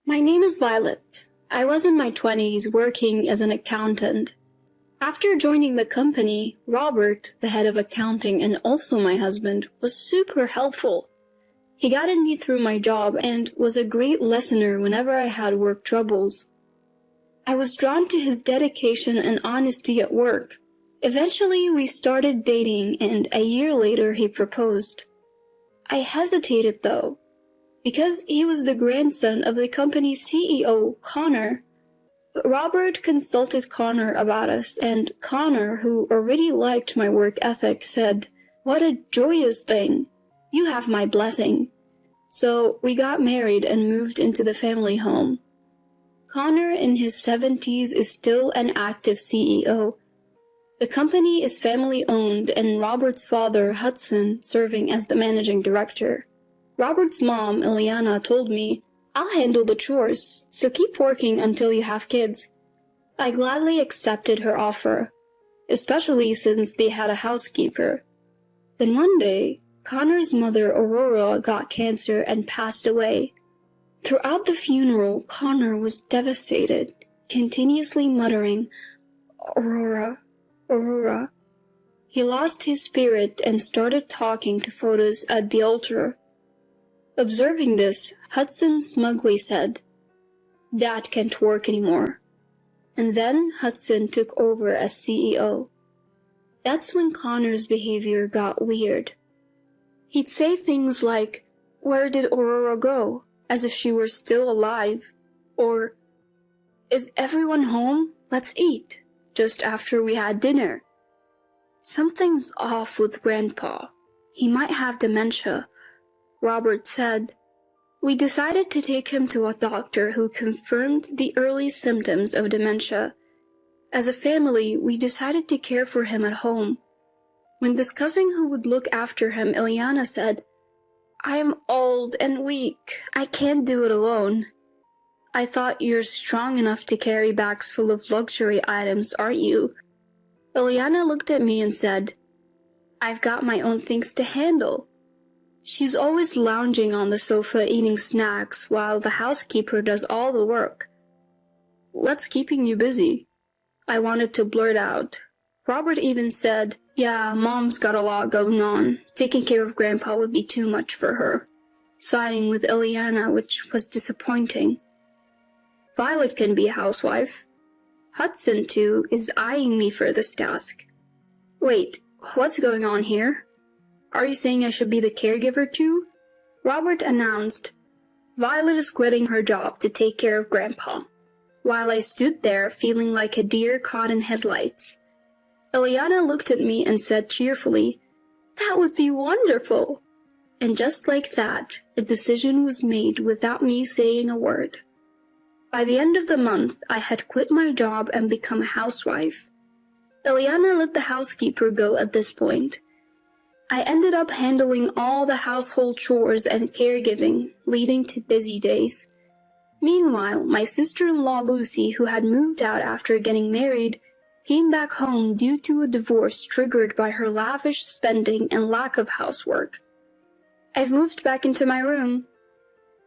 My name is Violet. I was in my 20s working as an accountant. After joining the company, Robert, the head of accounting and also my husband, was super helpful. He guided me through my job and was a great listener whenever I had work troubles. I was drawn to his dedication and honesty at work. Eventually, we started dating, and a year later he proposed. I hesitated though, because he was the grandson of the company's CEO, Connor. But Robert consulted Connor about us, and Connor, who already liked my work ethic, said, "What a joyous thing! You have my blessing." So we got married and moved into the family home. Connor, in his 70s, is still an active CEO. The company is family-owned, and Robert's father, Hudson, serving as the managing director. Robert's mom, Ileana, told me, "I'll handle the chores, so keep working until you have kids." I gladly accepted her offer, especially since they had a housekeeper. Then one day, Connor's mother, Aurora, got cancer and passed away. Throughout the funeral, Connor was devastated, continuously muttering, "Aurora, Aurora." He lost his spirit and started talking to photos at the altar. Observing this, Hudson smugly said, "Dad can't work anymore." And then Hudson took over as CEO. That's when Connor's behavior got weird. He'd say things like, "Where did Aurora go?" as if she were still alive, or, "Is everyone home? Let's eat," just after we had dinner. Something's off with Grandpa. He might have dementia, Robert said. We decided to take him to a doctor who confirmed the early symptoms of dementia. As a family, we decided to care for him at home. When discussing who would look after him, Ileana said, "I am old and weak. I can't do it alone." "I thought you're strong enough to carry bags full of luxury items, aren't you?" Ileana looked at me and said, "I've got my own things to handle." She's always lounging on the sofa eating snacks while the housekeeper does all the work. "What's keeping you busy?" I wanted to blurt out. Robert even said, "Yeah, Mom's got a lot going on. Taking care of Grandpa would be too much for her," siding with Ileana, which was disappointing. Violet can be a housewife. Hudson, too, is eyeing me for this task. Wait, what's going on here? Are you saying I should be the caregiver too? Robert announced, "Violet is quitting her job to take care of Grandpa," while I stood there feeling like a deer caught in headlights. Ileana looked at me and said cheerfully, "That would be wonderful." And just like that, a decision was made without me saying a word. By the end of the month, I had quit my job and become a housewife. Ileana let the housekeeper go at this point. I ended up handling all the household chores and caregiving, leading to busy days. Meanwhile, my sister-in-law Lucy, who had moved out after getting married, came back home due to a divorce triggered by her lavish spending and lack of housework. "I've moved back into my room,"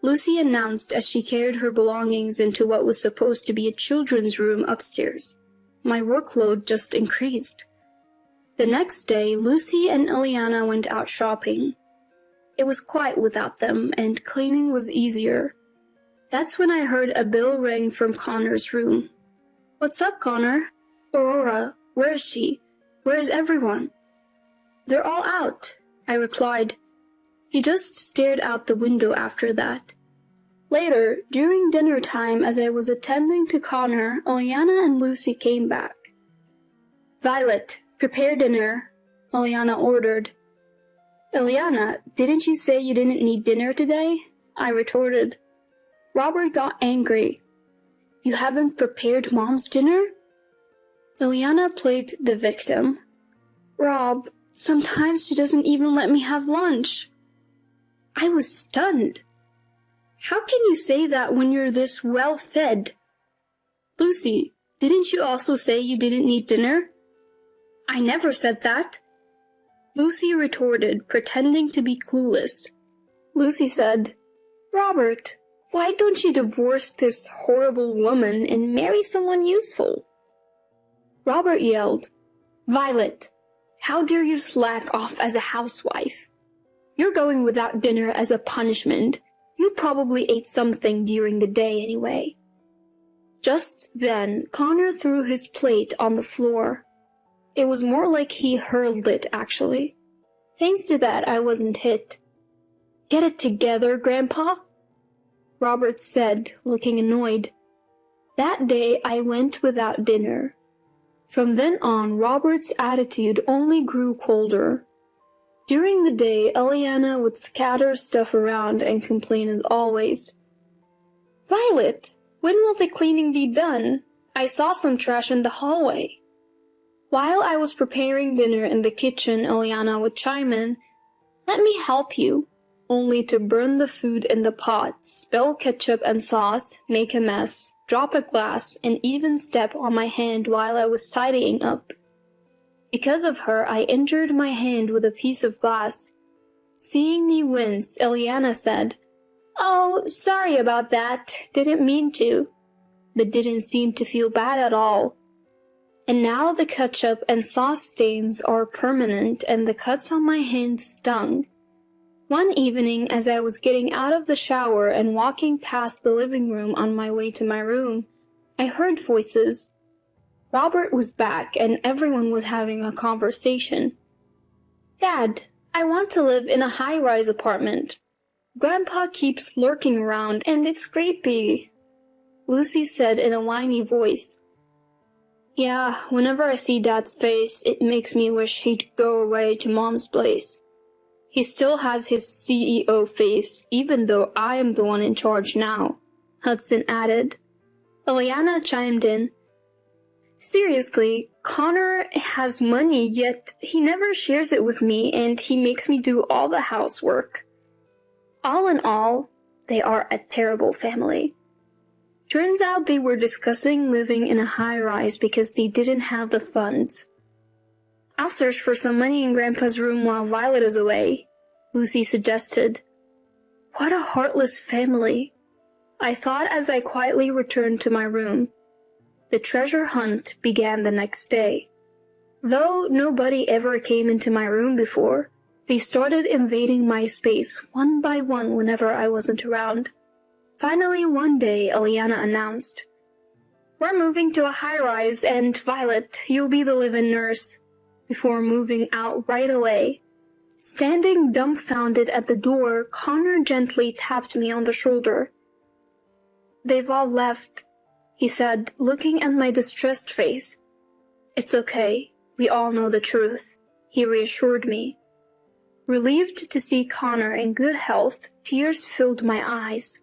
Lucy announced as she carried her belongings into what was supposed to be a children's room upstairs. My workload just increased. The next day, Lucy and Ileana went out shopping. It was quiet without them, and cleaning was easier. That's when I heard a bell ring from Connor's room. "What's up, Connor?" "Aurora, where is she? Where is everyone?" "They're all out," I replied. He just stared out the window after that. Later, during dinner time, as I was attending to Connor, Ileana and Lucy came back. "Violet, prepare dinner," Ileana ordered. "Ileana, didn't you say you didn't need dinner today?" I retorted. Robert got angry. "You haven't prepared Mom's dinner?" Ileana played the victim. "Rob, sometimes she doesn't even let me have lunch." I was stunned. "How can you say that when you're this well-fed?" "Lucy, didn't you also say you didn't need dinner?" "I never said that." Lucy retorted, pretending to be clueless. Lucy said, "Robert, Why don't you divorce this horrible woman and marry someone useful? Robert yelled, Violet, how dare you slack off as a housewife? You're going without dinner as a punishment. You probably ate something during the day anyway. Just then, Connor threw his plate on the floor. It was more like he hurled it, actually. Thanks to that, I wasn't hit. Get it together, Grandpa, Robert said, looking annoyed. That day, I went without dinner. From then on, Robert's attitude only grew colder. During the day, Eliana would scatter stuff around and complain as always. Violet, when will the cleaning be done? I saw some trash in the hallway. While I was preparing dinner in the kitchen, Eliana would chime in, Let me help you, only to burn the food in the pot, spill ketchup and sauce, make a mess, drop a glass, and even step on my hand while I was tidying up. Because of her, I injured my hand with a piece of glass. Seeing me wince, Eliana said, Oh, sorry about that, didn't mean to, but didn't seem to feel bad at all. And now the ketchup and sauce stains are permanent and the cuts on my hand stung. One evening, as I was getting out of the shower and walking past the living room on my way to my room, I heard voices. Robert was back and everyone was having a conversation. Dad, I want to live in a high-rise apartment. Grandpa keeps lurking around and it's creepy, Lucy said in a whiny voice. Yeah, whenever I see Dad's face, it makes me wish he'd go away to Mom's place. He still has his CEO face, even though I am the one in charge now, Hudson added. Eliana chimed in. Seriously, Connor has money, yet he never shares it with me and he makes me do all the housework. All in all, they are a terrible family. Turns out they were discussing living in a high-rise because they didn't have the funds. I'll search for some money in Grandpa's room while Violet is away, Lucy suggested. What a heartless family, I thought as I quietly returned to my room. The treasure hunt began the next day. Though nobody ever came into my room before, they started invading my space one by one whenever I wasn't around. Finally, one day, Eliana announced, We're moving to a high-rise and, Violet, you'll be the live-in nurse, before moving out right away. Standing dumbfounded at the door, Connor gently tapped me on the shoulder. They've all left, he said, looking at my distressed face. It's okay, we all know the truth, he reassured me. Relieved to see Connor in good health, tears filled my eyes.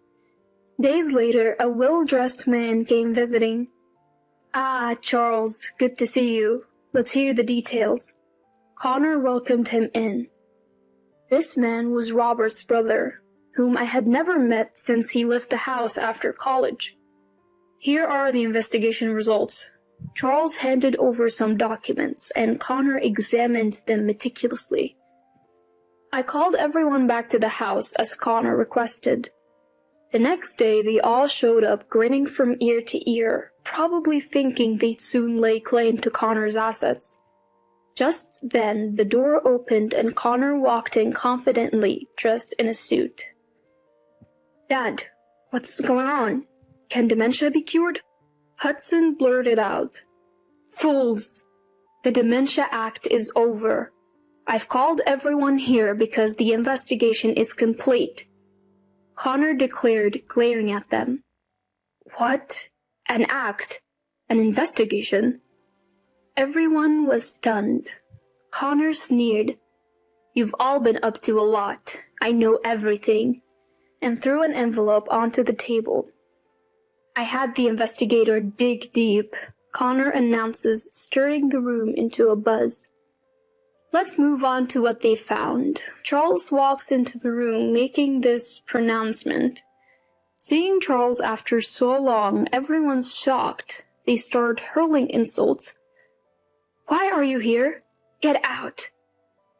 Days later, a well-dressed man came visiting. Ah, Charles, good to see you. Let's hear the details. Connor welcomed him in. This man was Robert's brother, whom I had never met since he left the house after college. Here are the investigation results. Charles handed over some documents, and Connor examined them meticulously. I called everyone back to the house as Connor requested. The next day, they all showed up grinning from ear to ear, probably thinking they'd soon lay claim to Connor's assets. Just then, the door opened and Connor walked in confidently, dressed in a suit. Dad, what's going on? Can dementia be cured? Hudson blurted out. Fools! The Dementia Act is over. I've called everyone here because the investigation is complete, Connor declared, glaring at them. What? An act? An investigation? Everyone was stunned. Connor sneered. You've all been up to a lot. I know everything. And threw an envelope onto the table. I had the investigator dig deep, Connor announces, stirring the room into a buzz. Let's move on to what they found. Charles walks into the room making this pronouncement. Seeing Charles after so long, everyone's shocked. They start hurling insults. Why are you here? Get out.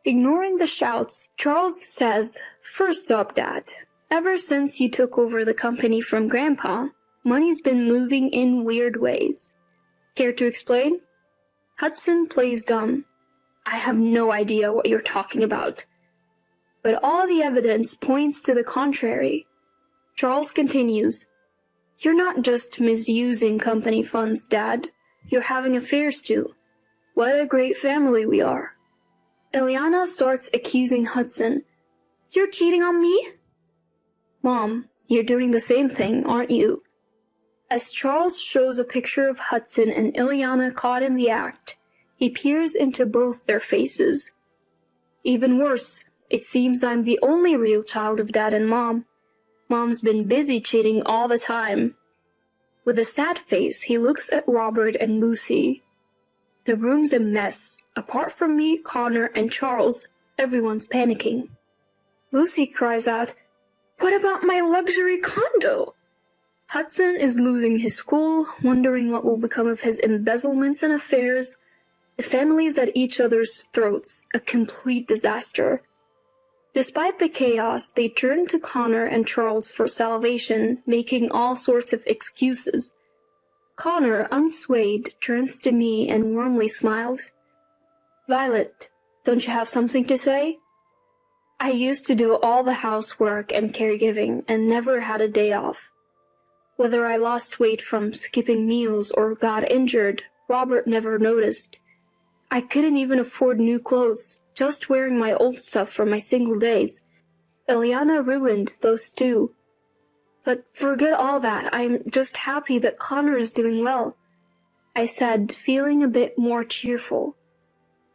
Ignoring the shouts, Charles says, First up, Dad, Ever since you took over the company from Grandpa, money's been moving in weird ways. Care to explain? Hudson plays dumb. I have no idea what you're talking about. But all the evidence points to the contrary. Charles continues, You're not just misusing company funds, Dad. You're having affairs too. What a great family we are. Ileana starts accusing Hudson. You're cheating on me? Mom, you're doing the same thing, aren't you? As Charles shows a picture of Hudson and Ileana caught in the act, he peers into both their faces. Even worse, it seems I'm the only real child of Dad and Mom. Mom's been busy cheating all the time. With a sad face, he looks at Robert and Lucy. The room's a mess. Apart from me, Connor, and Charles, everyone's panicking. Lucy cries out, What about my luxury condo? Hudson is losing his cool, wondering what will become of his embezzlements and affairs. The family's at each other's throats, a complete disaster. Despite the chaos, they turn to Connor and Charles for salvation, making all sorts of excuses. Connor, unswayed, turns to me and warmly smiles. Violet, don't you have something to say? I used to do all the housework and caregiving and never had a day off. Whether I lost weight from skipping meals or got injured, Robert never noticed. I couldn't even afford new clothes, just wearing my old stuff for my single days. Ileana ruined those too. But forget all that, I'm just happy that Connor is doing well, I said, feeling a bit more cheerful.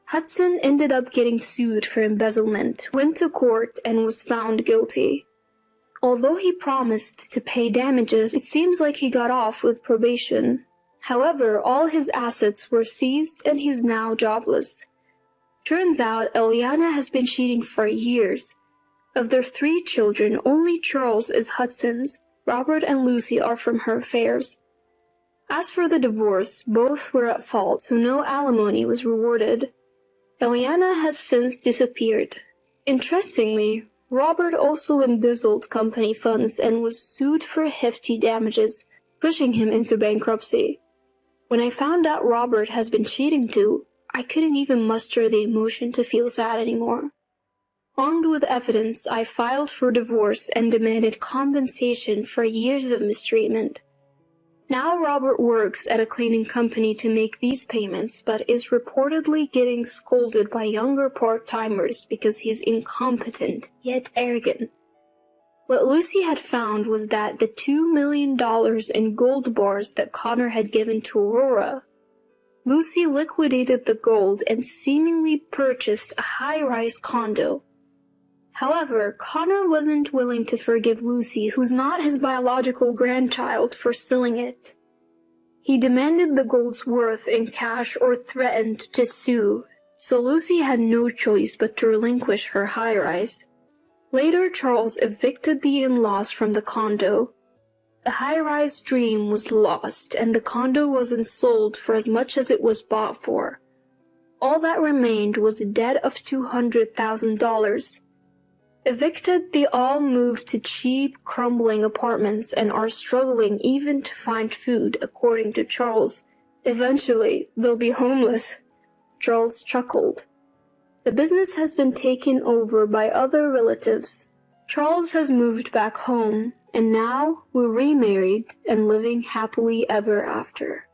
Hudson ended up getting sued for embezzlement, went to court, and was found guilty. Although he promised to pay damages, it seems like he got off with probation. However, all his assets were seized and he's now jobless. Turns out Ileana has been cheating for years. Of their 3 children, only Charles is Hudson's. Robert and Lucy are from her affairs. As for the divorce, both were at fault, so no alimony was rewarded. Ileana has since disappeared. Interestingly, Robert also embezzled company funds and was sued for hefty damages, pushing him into bankruptcy. When I found out Robert has been cheating too, I couldn't even muster the emotion to feel sad anymore. Armed with evidence, I filed for divorce and demanded compensation for years of mistreatment. Now Robert works at a cleaning company to make these payments, but is reportedly getting scolded by younger part-timers because he's incompetent, yet arrogant. What Lucy had found was that the $2 million in gold bars that Connor had given to Aurora, Lucy liquidated the gold and seemingly purchased a high-rise condo. However, Connor wasn't willing to forgive Lucy, who's not his biological grandchild, for selling it. He demanded the gold's worth in cash or threatened to sue, so Lucy had no choice but to relinquish her high-rise. Later, Charles evicted the in-laws from the condo. The high-rise dream was lost, and the condo wasn't sold for as much as it was bought for. All that remained was a debt of $200,000. Evicted, they all moved to cheap, crumbling apartments and are struggling even to find food, according to Charles. Eventually, they'll be homeless. Charles chuckled. The business has been taken over by other relatives. Charles has moved back home, and now we're remarried and living happily ever after.